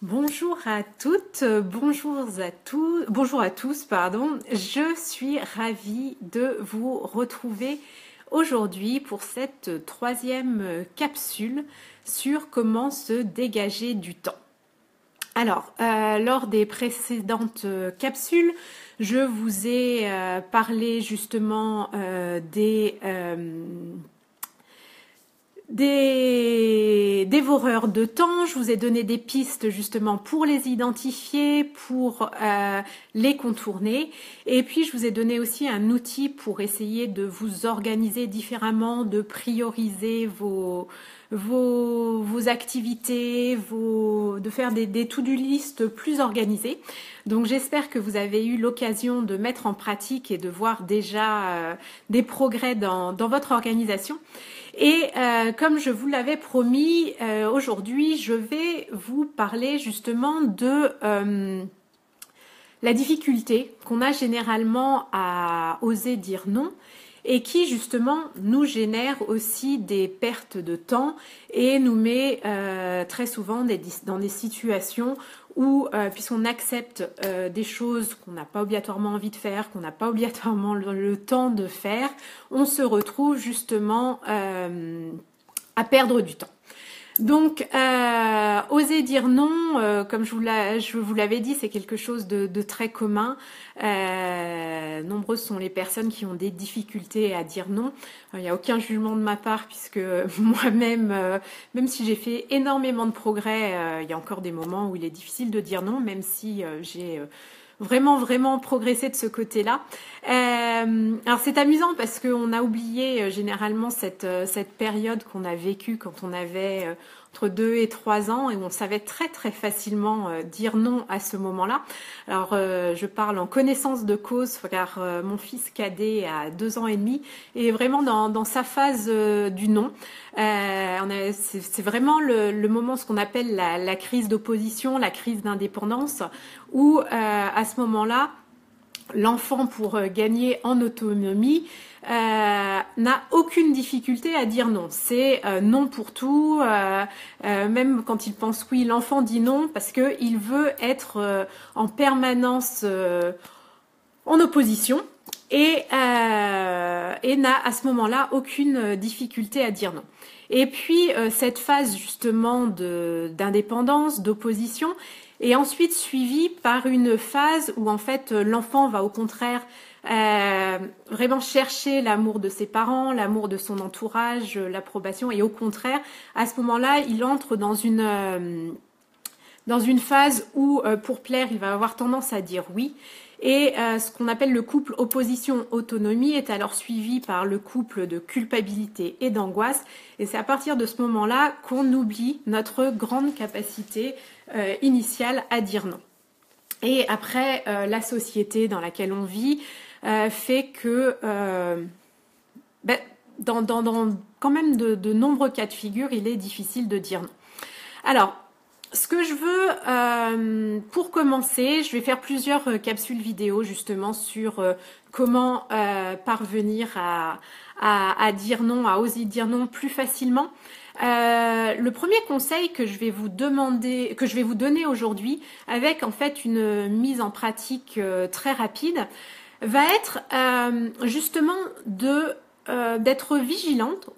Bonjour à toutes, bonjour à tous, pardon. Je suis ravie de vous retrouver aujourd'hui pour cette troisième capsule sur comment se dégager du temps. Alors, lors des précédentes capsules, je vous ai parlé justement des dévoreurs de temps. Je vous ai donné des pistes justement pour les identifier, pour les contourner. Et puis, je vous ai donné aussi un outil pour essayer de vous organiser différemment, de prioriser vos activités, de faire des to-do list plus organisées. Donc j'espère que vous avez eu l'occasion de mettre en pratique et de voir déjà des progrès dans votre organisation. Et comme je vous l'avais promis, aujourd'hui je vais vous parler justement de la difficulté qu'on a généralement à oser dire non et qui justement nous génère aussi des pertes de temps et nous met très souvent dans des situations où, puisqu'on accepte des choses qu'on n'a pas obligatoirement envie de faire, qu'on n'a pas obligatoirement le temps de faire, on se retrouve justement à perdre du temps. Donc, oser dire non, comme je vous l'avais dit, c'est quelque chose de très commun. Nombreuses sont les personnes qui ont des difficultés à dire non. Il n'y a aucun jugement de ma part puisque moi-même, même si j'ai fait énormément de progrès, il y a encore des moments où il est difficile de dire non, même si j'ai vraiment progressé de ce côté-là. Alors c'est amusant parce qu'on a oublié généralement cette période qu'on a vécue quand on avait entre 2 et 3 ans et où on savait très facilement dire non à ce moment-là. Alors je parle en connaissance de cause car mon fils cadet a 2 ans et demi et est vraiment dans sa phase du non. C'est vraiment le moment, ce qu'on appelle la crise d'opposition, la crise d'indépendance, où à ce moment-là, l'enfant, pour gagner en autonomie, n'a aucune difficulté à dire non. C'est non pour tout. Même quand il pense oui, l'enfant dit non parce qu'il veut être en permanence en opposition et n'a à ce moment-là aucune difficulté à dire non. Et puis cette phase justement d'indépendance, d'opposition, est ensuite suivie par une phase où en fait l'enfant va au contraire vraiment chercher l'amour de ses parents, l'amour de son entourage, l'approbation, et au contraire, à ce moment-là, il entre dans une phase où pour plaire, il va avoir tendance à dire oui. Et ce qu'on appelle le couple opposition-autonomie est alors suivi par le couple de culpabilité et d'angoisse. Et c'est à partir de ce moment-là qu'on oublie notre grande capacité initiale à dire non. Et après, la société dans laquelle on vit fait que dans quand même de nombreux cas de figure, il est difficile de dire non. Alors, ce que je veux, pour commencer, je vais faire plusieurs capsules vidéo justement sur comment parvenir à dire non, à oser dire non plus facilement. Le premier conseil que je vais vous donner aujourd'hui, avec en fait une mise en pratique très rapide, va être justement d'être vigilante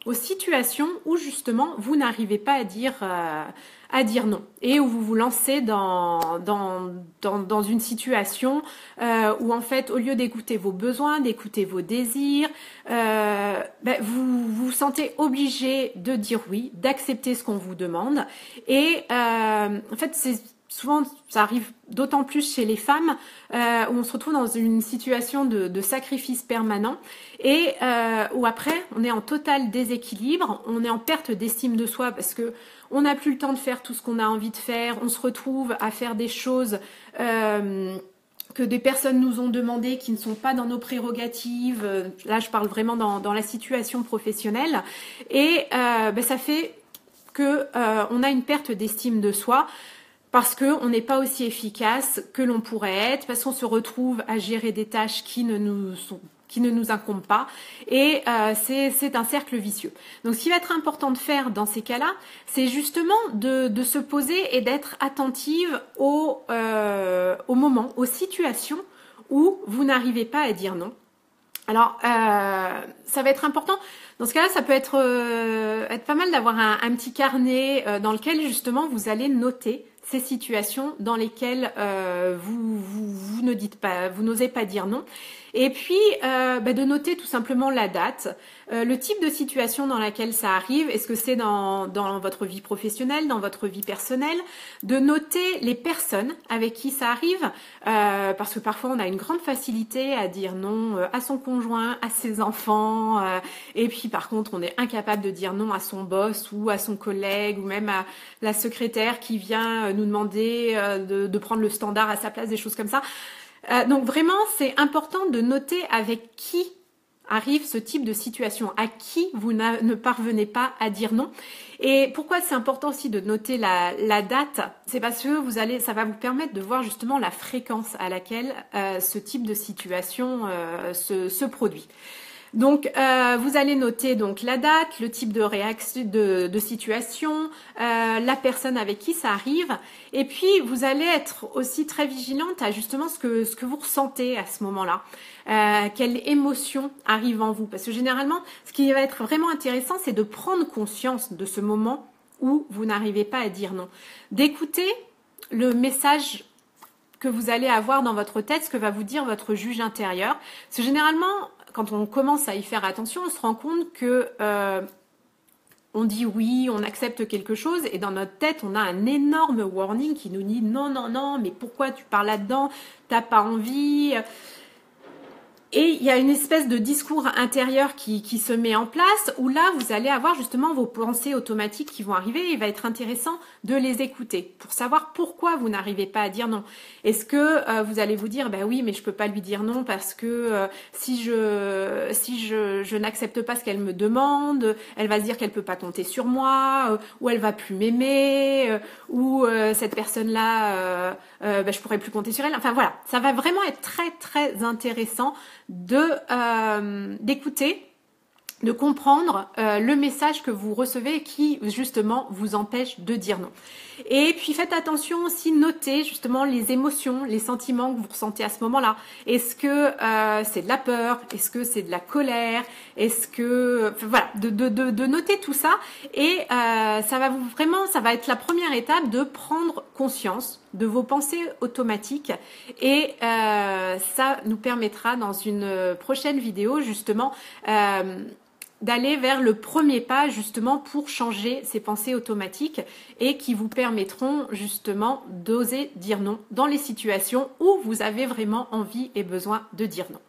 aux situations où justement vous n'arrivez pas à dire non et où vous vous lancez dans une situation où en fait au lieu d'écouter vos besoins, d'écouter vos désirs, vous vous sentez obligé de dire oui, d'accepter ce qu'on vous demande et en fait souvent, ça arrive d'autant plus chez les femmes où on se retrouve dans une situation de sacrifice permanent et où après, on est en total déséquilibre, on est en perte d'estime de soi parce que on n'a plus le temps de faire tout ce qu'on a envie de faire, on se retrouve à faire des choses que des personnes nous ont demandé qui ne sont pas dans nos prérogatives. Là, je parle vraiment dans la situation professionnelle et ça fait que on a une perte d'estime de soi. Parce qu'on n'est pas aussi efficace que l'on pourrait être, parce qu'on se retrouve à gérer des tâches qui qui ne nous incombe pas, et c'est un cercle vicieux. Donc ce qui va être important de faire dans ces cas-là, c'est justement de se poser et d'être attentive au moment, aux situations où vous n'arrivez pas à dire non. Alors, ça va être important. Dans ce cas-là, ça peut être pas mal d'avoir un petit carnet dans lequel justement vous allez noter ces situations dans lesquelles vous ne dites pas, vous n'osez pas dire non. Et puis de noter tout simplement la date, le type de situation dans laquelle ça arrive. Est-ce que c'est dans votre vie professionnelle, dans votre vie personnelle? De noter les personnes avec qui ça arrive, parce que parfois on a une grande facilité à dire non à son conjoint, à ses enfants, et puis par contre on est incapable de dire non à son boss ou à son collègue ou même à la secrétaire qui vient nous demander de prendre le standard à sa place, des choses comme ça. Donc vraiment, c'est important de noter avec qui arrive ce type de situation, à qui vous ne parvenez pas à dire non. Et pourquoi c'est important aussi de noter la date? C'est parce que ça va vous permettre de voir justement la fréquence à laquelle ce type de situation se produit. Donc, vous allez noter donc la date, le type de réaction, de situation, la personne avec qui ça arrive, et puis vous allez être aussi très vigilante à justement ce que vous ressentez à ce moment-là. Quelle émotion arrive en vous? Parce que généralement, ce qui va être vraiment intéressant, c'est de prendre conscience de ce moment où vous n'arrivez pas à dire non, d'écouter le message que vous allez avoir dans votre tête, ce que va vous dire votre juge intérieur. Parce que généralement, quand on commence à y faire attention, on se rend compte que on dit oui, on accepte quelque chose, et dans notre tête, on a un énorme warning qui nous dit non, non, non, mais pourquoi tu parles là-dedans? T'as pas envie. Et il y a une espèce de discours intérieur qui se met en place, où là, vous allez avoir justement vos pensées automatiques qui vont arriver, et il va être intéressant de les écouter pour savoir pourquoi vous n'arrivez pas à dire non. Est-ce que vous allez vous dire, bah oui, mais je peux pas lui dire non parce que si je n'accepte pas ce qu'elle me demande, elle va se dire qu'elle peut pas compter sur moi, ou elle va plus m'aimer, ou cette personne-là, je pourrais plus compter sur elle. Enfin voilà, ça va vraiment être très très intéressant d'écouter, de comprendre le message que vous recevez qui justement vous empêche de dire non. Et puis faites attention aussi, notez justement les émotions, les sentiments que vous ressentez à ce moment-là. Est-ce que c'est de la peur? Est-ce que c'est de la colère? Est-ce que voilà, de noter tout ça, et ça va être la première étape de prendre conscience de vos pensées automatiques, et ça nous permettra dans une prochaine vidéo justement d'aller vers le premier pas justement pour changer ces pensées automatiques, et qui vous permettront justement d'oser dire non dans les situations où vous avez vraiment envie et besoin de dire non.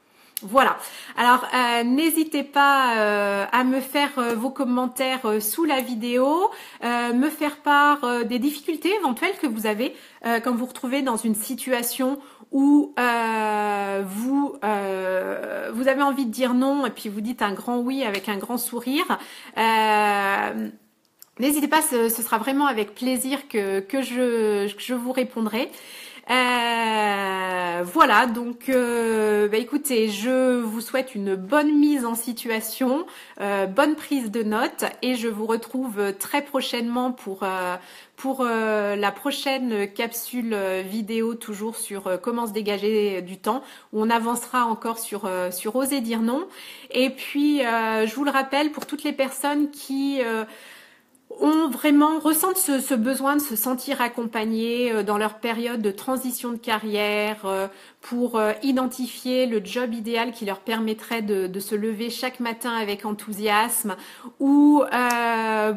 Voilà, alors n'hésitez pas à me faire vos commentaires sous la vidéo, me faire part des difficultés éventuelles que vous avez quand vous vous retrouvez dans une situation où vous avez envie de dire non et puis vous dites un grand oui avec un grand sourire. N'hésitez pas, ce sera vraiment avec plaisir que je vous répondrai. Voilà, donc écoutez, je vous souhaite une bonne mise en situation, bonne prise de notes, et je vous retrouve très prochainement pour la prochaine capsule vidéo, toujours sur comment se dégager du temps, où on avancera encore sur oser dire non. Et puis je vous le rappelle, pour toutes les personnes qui ressentent ce besoin de se sentir accompagnés dans leur période de transition de carrière, pour identifier le job idéal qui leur permettrait de se lever chaque matin avec enthousiasme, ou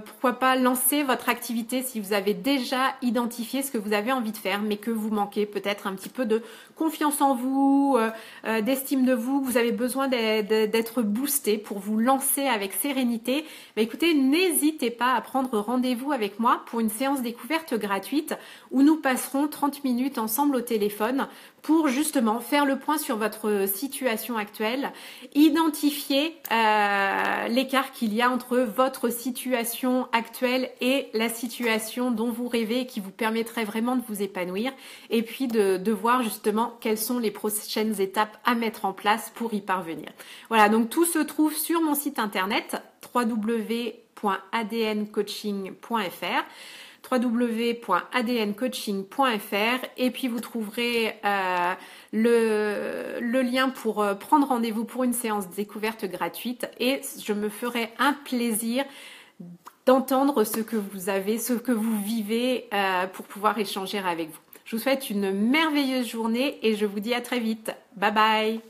pourquoi pas lancer votre activité si vous avez déjà identifié ce que vous avez envie de faire, mais que vous manquez peut-être un petit peu de confiance en vous, d'estime de vous, que vous avez besoin d'être boosté pour vous lancer avec sérénité. Écoutez, n'hésitez pas à prendre prendre rendez-vous avec moi pour une séance découverte gratuite où nous passerons 30 minutes ensemble au téléphone pour justement faire le point sur votre situation actuelle, identifier l'écart qu'il y a entre votre situation actuelle et la situation dont vous rêvez et qui vous permettrait vraiment de vous épanouir, et puis de voir justement quelles sont les prochaines étapes à mettre en place pour y parvenir. Voilà, donc tout se trouve sur mon site internet www.adncoaching.fr www.adncoaching.fr, et puis vous trouverez le lien pour prendre rendez-vous pour une séance découverte gratuite, et je me ferai un plaisir d'entendre ce que vous avez, ce que vous vivez pour pouvoir échanger avec vous. Je vous souhaite une merveilleuse journée et je vous dis à très vite. Bye bye!